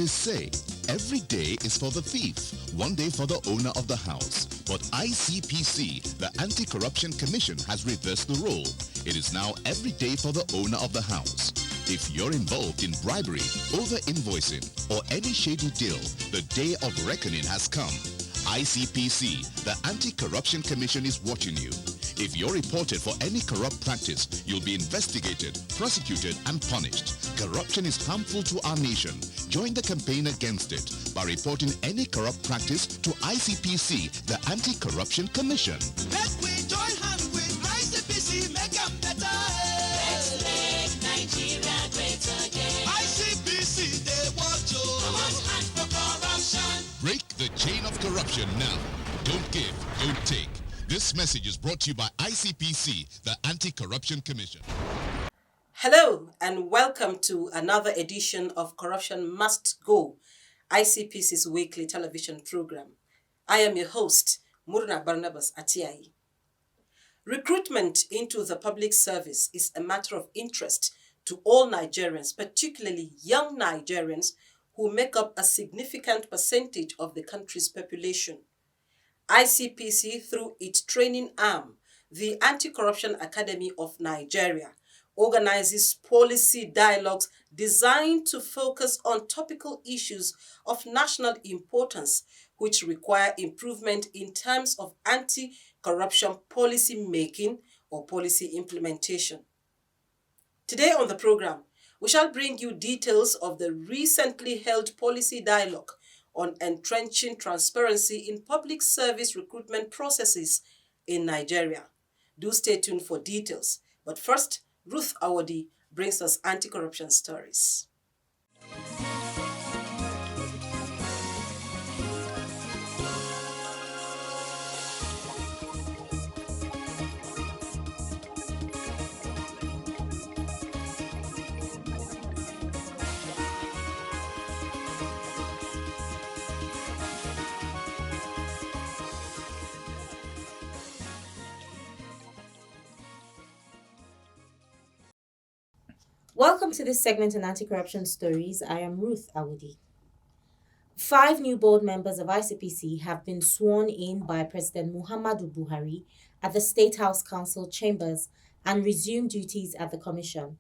always say, every day is for the thief, one day for the owner of the house. But ICPC, the Anti-Corruption Commission, has reversed the role. It is now every day for the owner of the house. If you're involved in bribery, over-invoicing, or any shady deal, the day of reckoning has come. ICPC, the Anti-Corruption Commission, is watching you. If you're reported for any corrupt practice, you'll be investigated, prosecuted, and punished. Corruption is harmful to our nation. Join the campaign against it by reporting any corrupt practice to ICPC, the Anti-Corruption Commission. Let we join hands with ICPC, make them better. Let's make Nigeria great again. ICPC, they watch you. One hand for corruption. Break the chain of corruption now. Don't give, don't take. This message is brought to you by ICPC, the Anti-Corruption Commission. Hello and welcome to another edition of Corruption Must Go, ICPC's weekly television program. I am your host, Murna Barnabas Atiai. Recruitment into the public service is a matter of interest to all Nigerians, particularly young Nigerians who make up a significant percentage of the country's population. ICPC, through its training arm, the Anti-Corruption Academy of Nigeria, organizes policy dialogues designed to focus on topical issues of national importance, which require improvement in terms of anti-corruption policy making or policy implementation. Today on the program, we shall bring you details of the recently held policy dialogue on entrenching transparency in public service recruitment processes in Nigeria. Do stay tuned for details. But first, Ruth Awodi brings us anti-corruption stories. Welcome to this segment on Anti-Corruption Stories. I am Ruth Awodi. 5 new board members of ICPC have been sworn in by President Muhammadu Buhari at the State House Council chambers and resume duties at the Commission.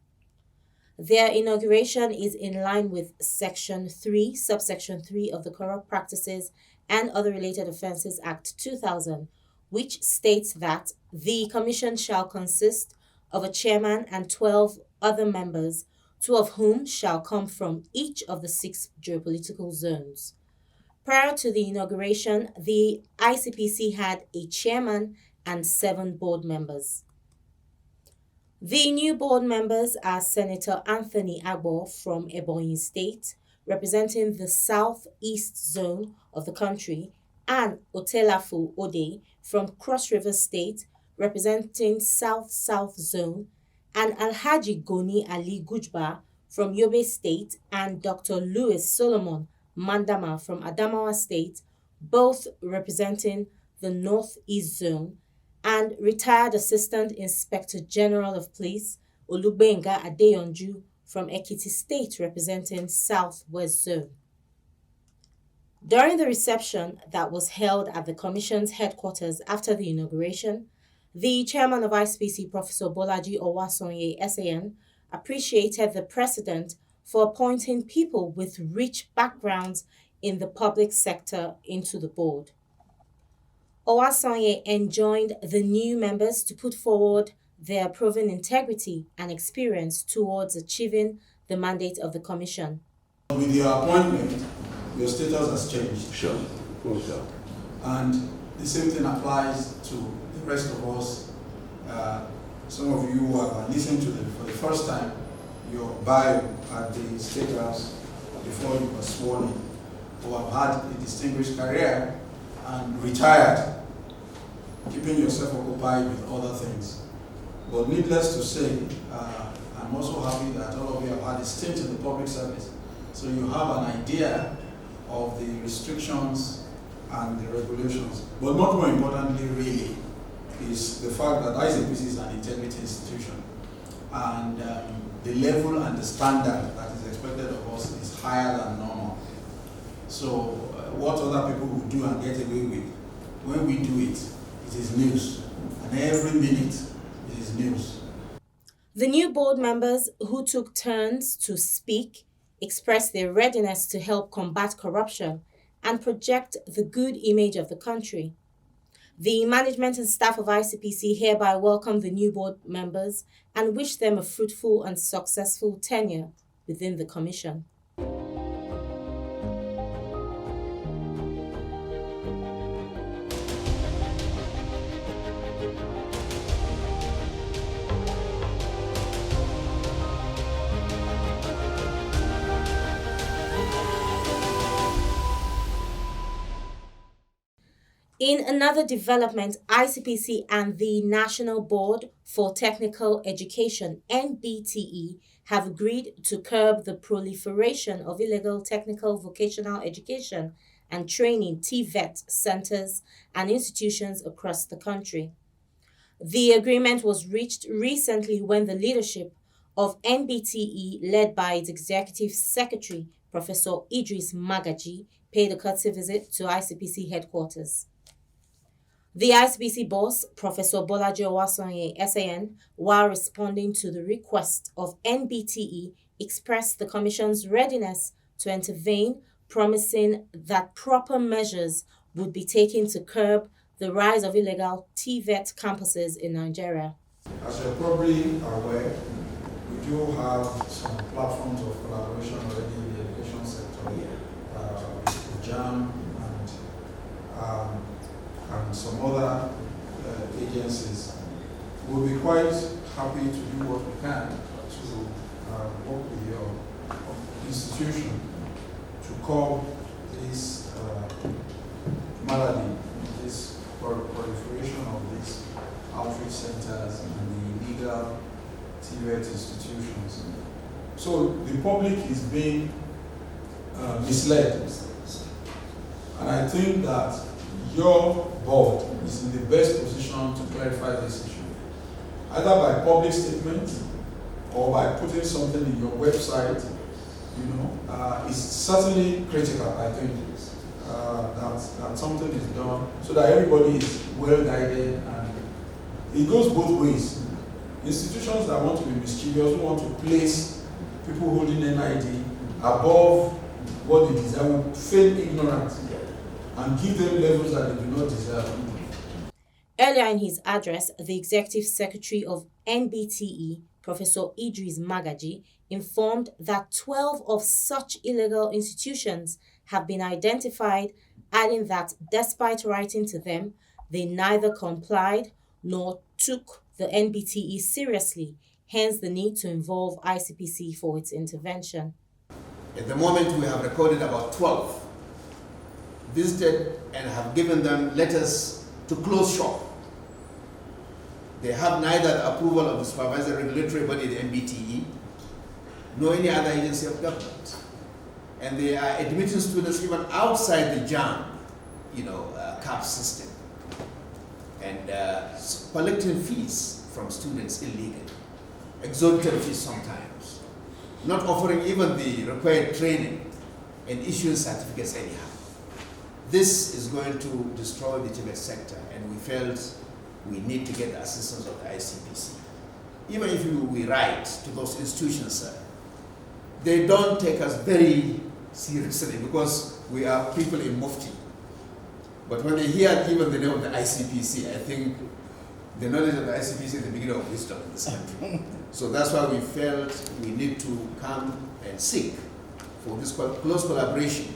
Their inauguration is in line with Section 3, Subsection 3 of the Corrupt Practices and Other Related Offences Act 2000, which states that the Commission shall consist of a chairman and 12 other members, 2 of whom shall come from each of the 6 geopolitical zones. Prior to the inauguration, the ICPC had a chairman and 7 board members. The new board members are Senator Anthony Agbo from Ebonyi State, representing the southeast zone of the country, and Otelafu Ode from Cross River State, representing South-South Zone, and Alhaji Goni Ali Gujba from Yobe State and Dr. Louis Solomon Mandama from Adamawa State, both representing the Northeast Zone, and retired Assistant Inspector General of Police Olugbenga Adeyonju from Ekiti State, representing Southwest Zone. During the reception that was held at the Commission's headquarters after the inauguration, the chairman of ICPC, Professor Bolaji Owasonye, SAN, appreciated the President for appointing people with rich backgrounds in the public sector into the board. Owasonye enjoined the new members to put forward their proven integrity and experience towards achieving the mandate of the Commission. With your appointment, your status has changed. Sure. And the same thing applies to the rest of us. Some of you who are listening to them for the first time, your bio at the State House before you were sworn in, who have had a distinguished career and retired, keeping yourself occupied with other things. But needless to say, I'm also happy that all of you have had a stint in the public service, so you have an idea of the restrictions and the regulations. But not more importantly, really, is the fact that ICPC is an integrity institution, and the level and the standard that is expected of us is higher than normal. So what other people will do and get away with, when we do it, it is news. And every minute, it is news. The new board members who took turns to speak expressed their readiness to help combat corruption and project the good image of the country. The management and staff of ICPC hereby welcome the new board members and wish them a fruitful and successful tenure within the Commission. In another development, ICPC and the National Board for Technical Education, NBTE, have agreed to curb the proliferation of illegal technical vocational education and training TVET centers and institutions across the country. The agreement was reached recently when the leadership of NBTE, led by its Executive Secretary, Professor Idris Magaji, paid a courtesy visit to ICPC headquarters. The ICPC boss, Professor Bolaji Owasonye, SAN, while responding to the request of NBTE, expressed the Commission's readiness to intervene, promising that proper measures would be taken to curb the rise of illegal TVET campuses in Nigeria. As you're probably aware, we do have some platforms of collaboration already in the education sector, with JAM and some other agencies. We'll be quite happy to do what we can to work with your institution to curb this malady, this proliferation of these outreach centers and the illegal TVET institutions. So the public is being misled. And I think that your board is in the best position to clarify this issue, either by public statement or by putting something in your website. It's certainly critical, I think, that something is done so that everybody is well guided, and it goes both ways. Institutions that want to be mischievous, who want to place people holding NID above what they deserve, will feign ignorance and give them levels that they do not deserve. Earlier in his address, the Executive Secretary of NBTE, Professor Idris Magaji, informed that 12 of such illegal institutions have been identified, adding that despite writing to them, they neither complied nor took the NBTE seriously, hence the need to involve ICPC for its intervention. At the moment, we have recorded about 12, visited and have given them letters to close shop. They have neither the approval of the supervisory regulatory body, the NBTE, nor any other agency of government. And they are admitting students even outside the JAM, CAP system, and collecting fees from students illegally, exorbitant fees sometimes, not offering even the required training and issuing certificates anyhow. This is going to destroy the TVET sector, and we felt we need to get the assistance of the ICPC. Even if we write to those institutions, sir, they don't take us very seriously because we are people in Mufti. But when they hear even the name of the ICPC, I think the knowledge of the ICPC is the beginning of wisdom in this country. So that's why we felt we need to come and seek for this close collaboration.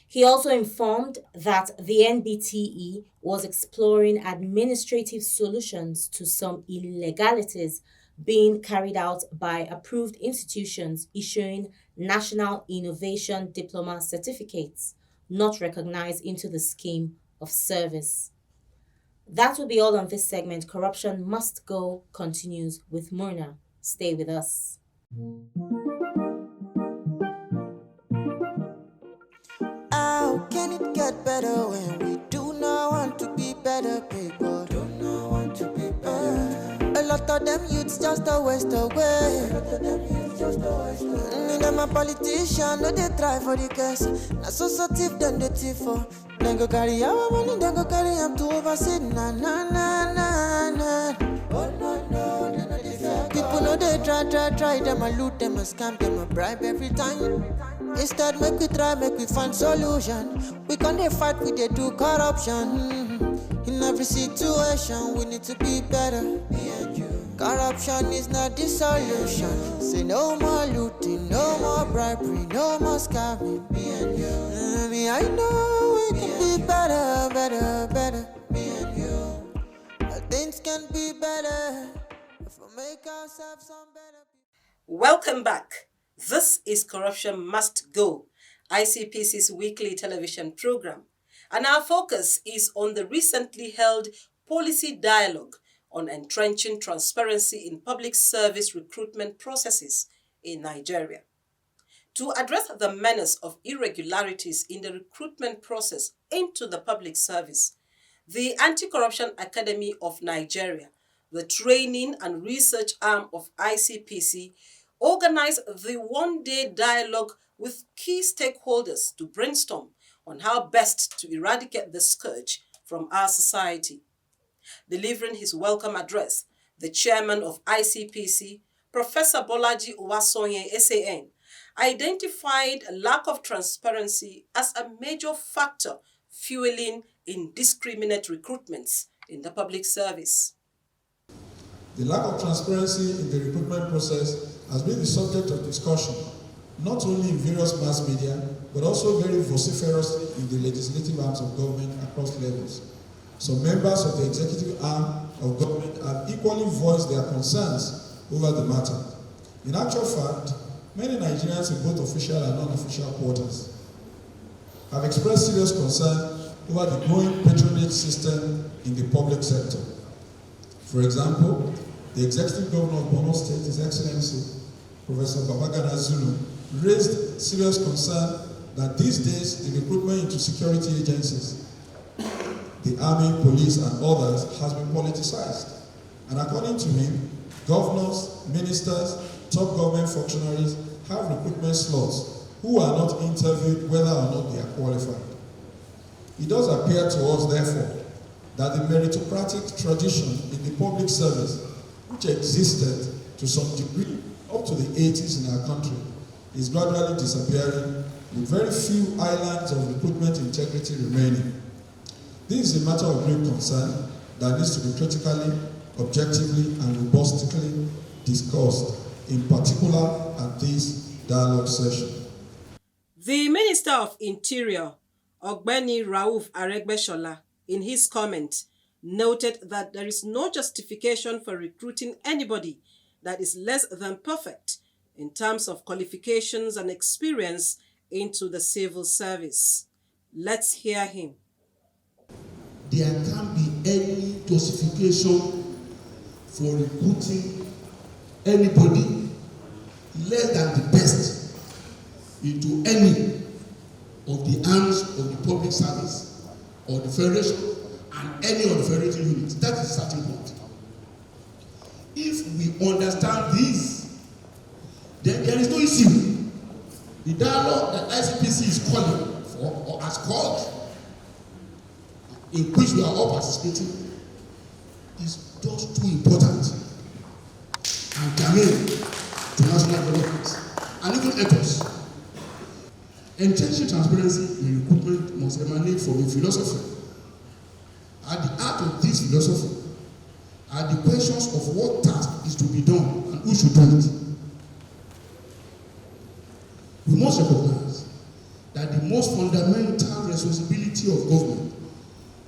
He also informed that the NBTE was exploring administrative solutions to some illegalities being carried out by approved institutions issuing National Innovation Diploma certificates, not recognized into the scheme of service. That will be all on this segment. Corruption Must Go continues with Murna. Stay with us. How can it get better when we do not want to be better people? Do not want to be better. A lot lot of them youths just a waste away. Them a politician, no they try for the case. Na so thief, then they thief for. Then go carry our money, then go carry them to overseas. Na na na na na. Oh no no, they not the fair. People know they try. Them a loot, them a scam, them a bribe every time. Instead, make we find solution. We can't fight, we they do corruption. In every situation, we need to be better. Me and you. Corruption is not the solution. Say no more looting, no more bribery, no more scamming. Me and you. Me, I know we can be better. Me and you. But things can be better if we make ourselves some better people. Welcome back. This is Corruption Must Go, ICPC's weekly television program. And our focus is on the recently held policy dialogue on entrenching transparency in public service recruitment processes in Nigeria. To address the menace of irregularities in the recruitment process into the public service, the Anti-Corruption Academy of Nigeria, the training and research arm of ICPC, organized the one-day dialogue with key stakeholders to brainstorm on how best to eradicate the scourge from our society. Delivering his welcome address, the chairman of ICPC, Professor Bolaji Owasonye, SAN, identified a lack of transparency as a major factor fueling indiscriminate recruitments in the public service. The lack of transparency in the recruitment process has been the subject of discussion, not only in various mass media, but also very vociferously in the legislative arms of government across levels. Some members of the executive arm of government have equally voiced their concerns over the matter. In actual fact, many Nigerians in both official and non-official quarters have expressed serious concern over the growing patronage system in the public sector. For example, the executive governor of Borno State, His Excellency, Professor Babagana Zulu, raised serious concern that these days the recruitment into security agencies, the army, police, and others has been politicized. And according to him, governors, ministers, top government functionaries have recruitment slots who are not interviewed whether or not they are qualified. It does appear to us, therefore, that the meritocratic tradition in the public service, which existed to some degree up to the 80s in our country, is gradually disappearing, with very few islands of recruitment integrity remaining. This is a matter of great concern that needs to be critically, objectively, and robustly discussed, in particular at this dialogue session. The Minister of Interior, Ogbeni Rauf Aregbesola, in his comment, noted that there is no justification for recruiting anybody that is less than perfect in terms of qualifications and experience into the civil service. Let's hear him. There can't be any justification for recruiting anybody less than the best into any of the arms of the public service or the federation and any of the federation units. That is a starting point. If we understand this, then there is no issue. The dialogue that ICPC is calling for, or has called, in which we are all participating, is just too important and germane to national development and even ethos. Entrenching transparency in recruitment must emanate from a philosophy. At the heart of this philosophy are the questions of what task is to be done and who should do it. We must recognize that the most fundamental responsibility of government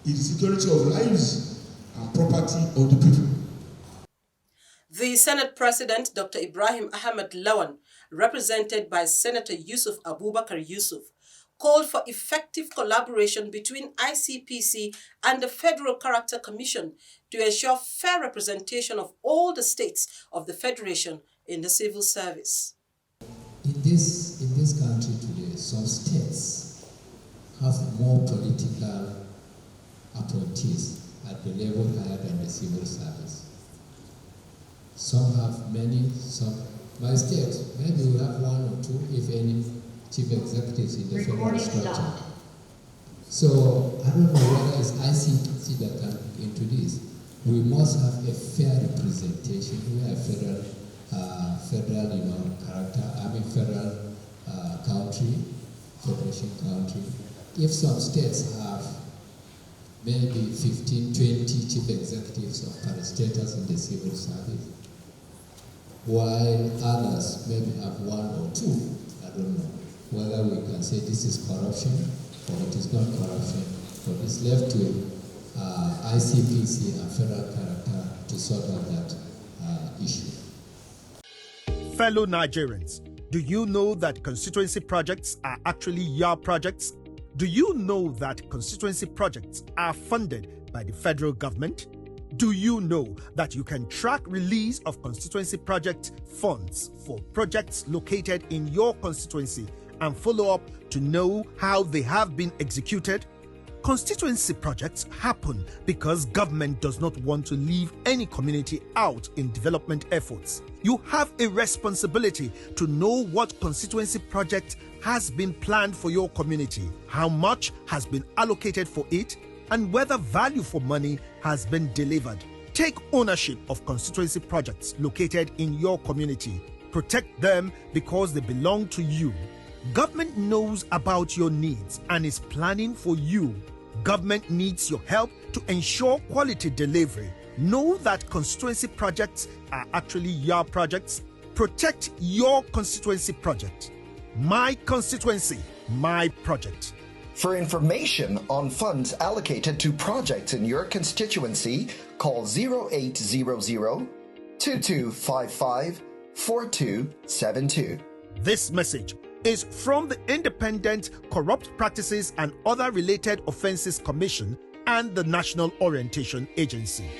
is the security of lives and property of the people. The Senate President, Dr. Ibrahim Ahmed Lawan, represented by Senator Yusuf Abubakar Yusuf, called for effective collaboration between ICPC and the Federal Character Commission to ensure fair representation of all the states of the Federation in the civil service. In this country today, some states have more political appointees at the level higher than the civil service. Some have many, some, my state, maybe we have one or two, if any, chief executives in the federal structure. So I don't know whether it's ICPC that can look into this. We must have a fair representation. We are federal, character. I mean federal country, federation country. If some states have maybe 15, 20 chief executives of parastatals in the civil service, while others maybe have one or two, I don't know whether we can say this is corruption or it is not corruption, but it's left to ICPC and federal character to sort out that issue. Fellow Nigerians, do you know that constituency projects are actually your projects? Do you know that constituency projects are funded by the federal government? Do you know that you can track release of constituency project funds for projects located in your constituency and follow up to know how they have been executed? Constituency projects happen because government does not want to leave any community out in development efforts. You have a responsibility to know what constituency project has been planned for your community, how much has been allocated for it, and whether value for money has been delivered. Take ownership of constituency projects located in your community. Protect them because they belong to you. Government knows about your needs and is planning for you. Government needs your help to ensure quality delivery. Know that constituency projects are actually your projects. Protect your constituency project. My constituency, my project. For information on funds allocated to projects in your constituency, call 0800 2255 4272. This message is from the Independent Corrupt Practices and Other Related Offences Commission and the National Orientation Agency.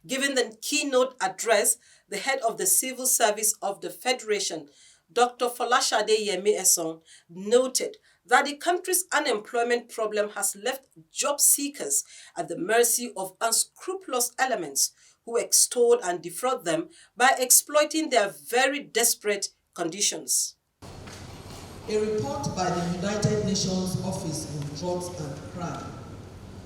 Giving the keynote address, the head of the Civil Service of the Federation, Dr. Folashade Yemi Esson, noted that the country's unemployment problem has left job seekers at the mercy of unscrupulous elements who extort and defraud them by exploiting their very desperate conditions. A report by the United Nations Office on Drugs and Crime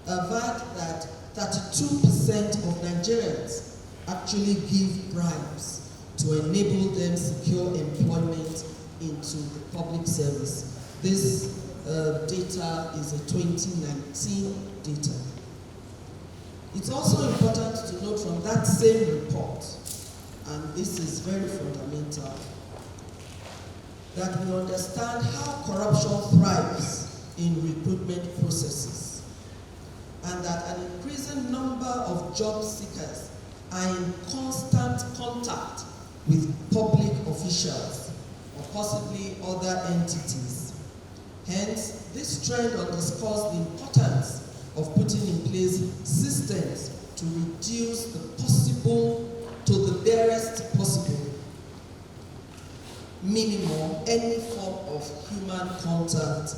averred that 32% of Nigerians actually give bribes to enable them secure employment into the public service. This data is a 2019 data. It's also important to note from that same report, and this is very fundamental, that we understand how corruption thrives in recruitment processes, and that an increasing number of job seekers are in constant contact with public officials or possibly other entities. Hence, this trend underscores the importance of putting in place systems to reduce the possible to the barest possible minimum any form of human contact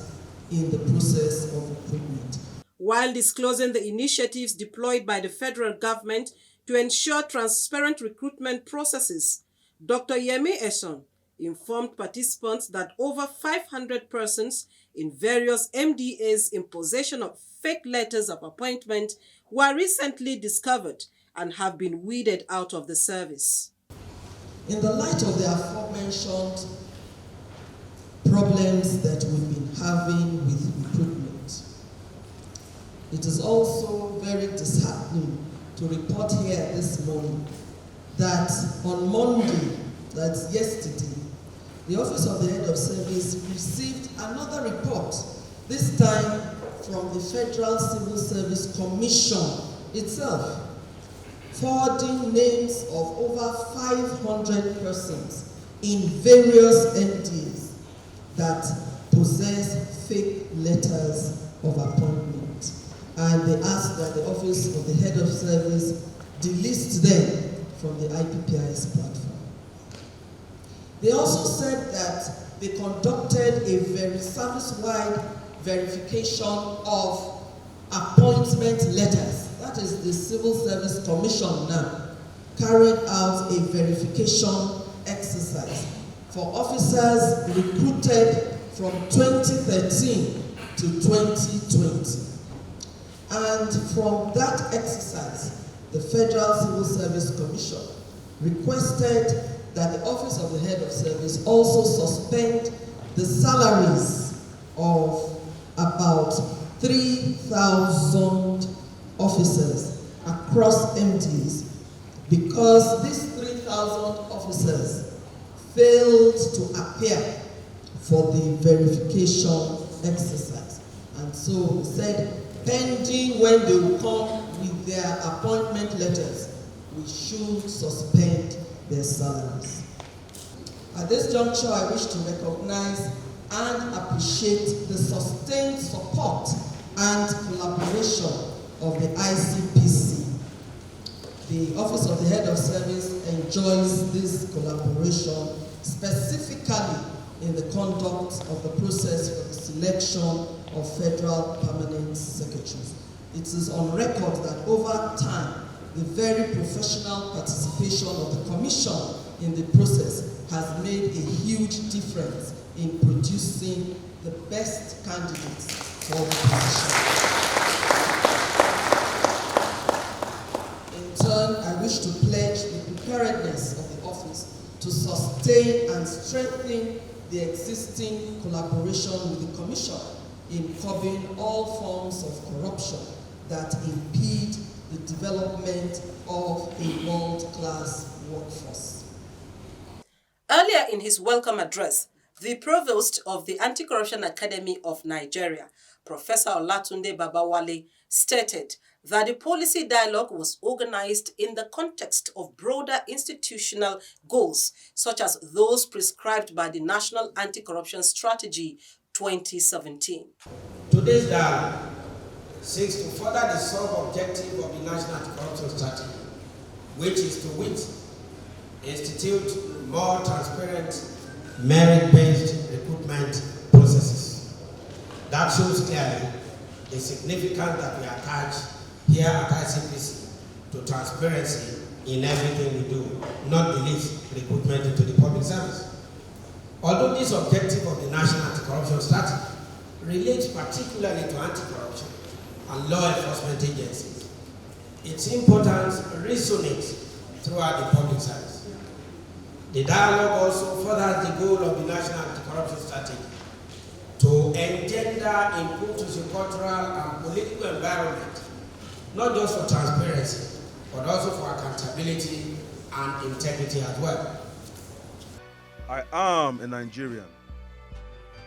in the process of recruitment. While disclosing the initiatives deployed by the federal government to ensure transparent recruitment processes, Dr. Yemi Esson informed participants that over 500 persons in various MDAs in possession of fake letters of appointment were recently discovered and have been weeded out of the service. In the light of the aforementioned problems that we've been having with recruitment, it is also very disheartening to report here this morning that on Monday, that's yesterday, the Office of the Head of Service received another report, this time from the Federal Civil Service Commission itself, forwarding names of over 500 persons in various entities that possess fake letters of appointment. And they asked that the Office of the Head of Service delist them from the IPPIS platform. They also said that they conducted a very service-wide verification of appointment letters. That is the Civil Service Commission now. carried out a verification exercise for officers recruited from 2013 to 2020. And from that exercise, the Federal Civil Service Commission requested that the Office of the Head of Service also suspend the salaries of about 3,000 officers across MDs because these 3,000 officers failed to appear for the verification exercise. And so we said, pending when they will come with their appointment letters, we should suspend their salaries. At this juncture, I wish to recognize and appreciate the sustained support and collaboration of the ICPC. The Office of the Head of Service enjoys this collaboration, specifically in the conduct of the process for the selection of federal permanent secretaries. It is on record that over time, the very professional participation of the Commission in the process has made a huge difference in producing the best candidates for the position. In turn, I wish to pledge the preparedness of the office to sustain and strengthen the existing collaboration with the Commission in curbing all forms of corruption that impede the development of a world-class workforce. Earlier in his welcome address, the Provost of the Anti-Corruption Academy of Nigeria, Professor Olatunde Babawale, stated that the policy dialogue was organized in the context of broader institutional goals, such as those prescribed by the National Anti-Corruption Strategy 2017. Today's dialogue seeks to further the sub-objective of the National Anti-Corruption Strategy, which is to institute more transparent, merit-based recruitment processes. That shows clearly the significance that we attach here at ICPC to transparency in everything we do, not the least recruitment into the public service. Although this objective of the National Anti-Corruption Strategy relates particularly to anti-corruption and law enforcement agencies, its importance resonates throughout the public service. The dialogue also furthers the goal of the National Anti-Corruption Strategy to engender improved sociocultural and political environment, not just for transparency, but also for accountability and integrity as well. I am a Nigerian,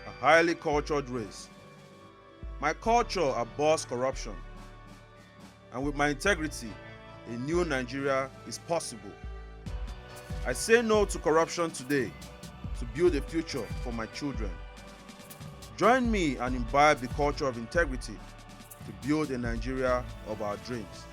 a highly cultured race. My culture abhors corruption, and with my integrity, a new Nigeria is possible. I say no to corruption today to build a future for my children. Join me and imbibe the culture of integrity to build a Nigeria of our dreams.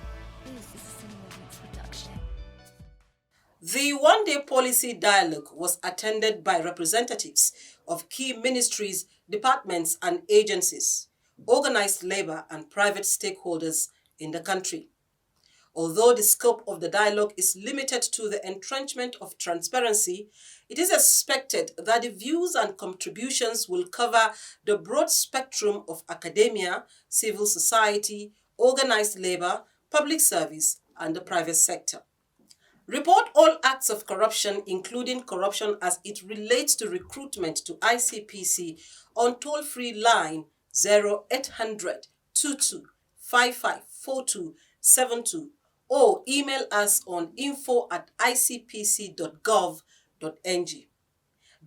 The one-day policy dialogue was attended by representatives of key ministries, departments and agencies, organized labor and private stakeholders in the country. Although the scope of the dialogue is limited to the entrenchment of transparency, it is expected that the views and contributions will cover the broad spectrum of academia, civil society, organized labor, public service, and the private sector. Report all acts of corruption, including corruption as it relates to recruitment, to ICPC on toll-free line 0800 22 55 4272 or email us on info@icpc.gov.ng.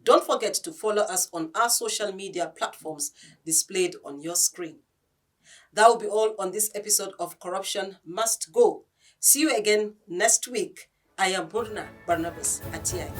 Don't forget to follow us on our social media platforms displayed on your screen. That will be all on this episode of Corruption Must Go. See you again next week. I am Murna Barnabas Atiai.